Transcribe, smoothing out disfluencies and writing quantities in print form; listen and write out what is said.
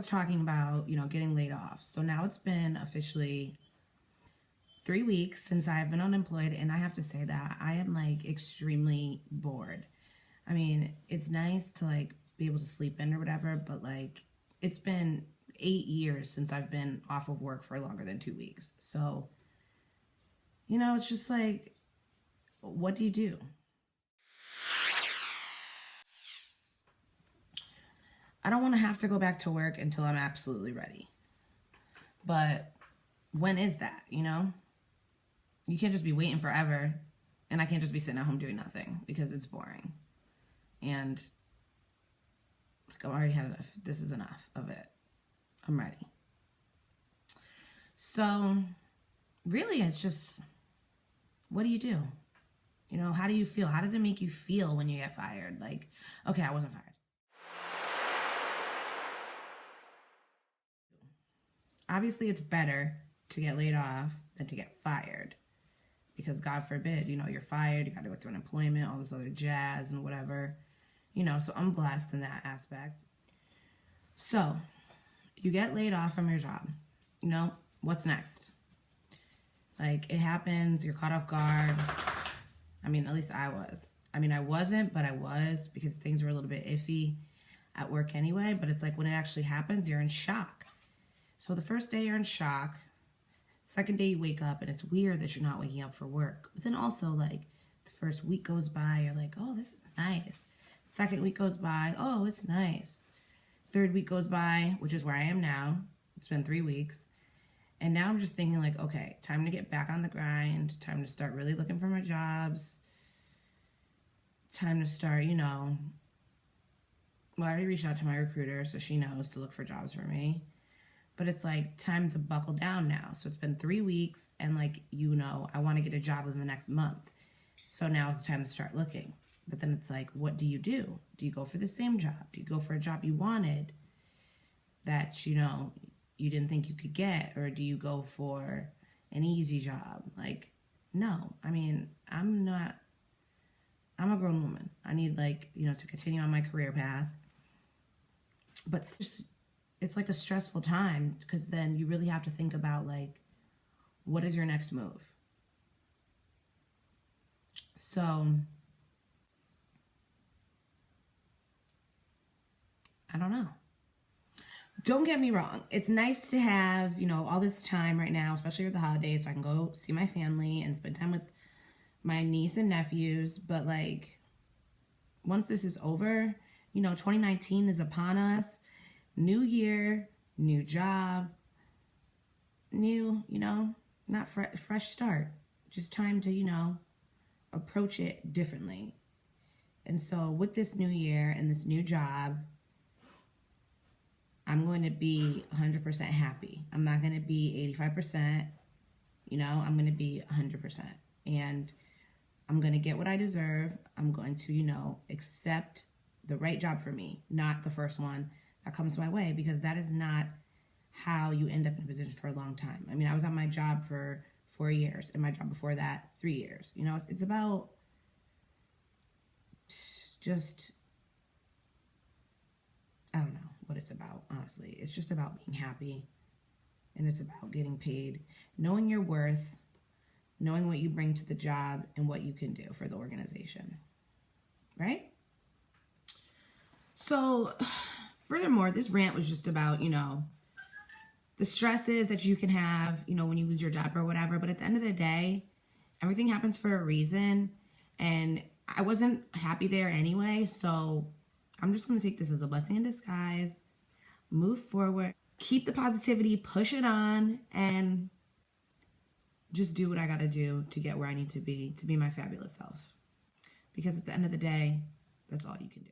was talking about, getting laid off. So now it's been officially 3 weeks since I've been unemployed, and I have to say that I am like extremely bored. I mean, it's nice to like be able to sleep in or whatever, but like it's been 8 years since I've been off of work for longer than 2 weeks. So, it's just like, what do you do? I don't want to have to go back to work until I'm absolutely ready. But when is that, You can't just be waiting forever, and I can't just be sitting at home doing nothing because it's boring. And I've already had enough. This is enough of it. I'm ready. So really, it's just, what do you do? How do you feel? How does it make you feel when you get fired? Like, okay, I wasn't fired. Obviously, it's better to get laid off than to get fired. Because God forbid, you're fired, you got to go through unemployment, all this other jazz and whatever. So I'm blessed in that aspect. So, you get laid off from your job. What's next? Like, it happens, you're caught off guard. I mean, at least I was. I mean, I wasn't, but I was, because things were a little bit iffy at work anyway. But it's like, when it actually happens, you're in shock. So the first day you're in shock. Second day you wake up and it's weird that you're not waking up for work. But then also, like, the first week goes by, you're like, oh, this is nice. Second week goes by, oh, it's nice. Third week goes by, which is where I am now. It's been 3 weeks. And now I'm just thinking like, okay, time to get back on the grind. Time to start really looking for my jobs. Time to start, well, I already reached out to my recruiter, so she knows to look for jobs for me. But it's like time to buckle down now. So it's been 3 weeks, and like, I want to get a job within the next month. So now it's time to start looking. But then it's like, what do you do? Do you go for the same job? Do you go for a job you wanted that, you didn't think you could get? Or do you go for an easy job? Like, no. I mean, I'm a grown woman. I need to continue on my career path. But it's like a stressful time, because then you really have to think about like, what is your next move? So I don't know. Don't get me wrong. It's nice to have, all this time right now, especially with the holidays, so I can go see my family and spend time with my niece and nephews. But like, once this is over, 2019 is upon us. New year, new job, new, not fresh start. Just time to, approach it differently. And so with this new year and this new job, I'm going to be 100% happy. I'm not going to be 85%, I'm going to be 100%. And I'm going to get what I deserve. I'm going to, accept the right job for me, not the first one that comes my way, because that is not how you end up in a position for a long time. I mean, I was at my job for 4 years, and my job before that, 3 years. It's about just, I don't know what it's about, honestly. It's just about being happy, and it's about getting paid, knowing your worth, knowing what you bring to the job, and what you can do for the organization, right? So, furthermore, this rant was just about, the stresses that you can have, when you lose your job or whatever. But at the end of the day, everything happens for a reason. And I wasn't happy there anyway. So I'm just going to take this as a blessing in disguise, move forward, keep the positivity, push it on, and just do what I got to do to get where I need to be my fabulous self. Because at the end of the day, that's all you can do.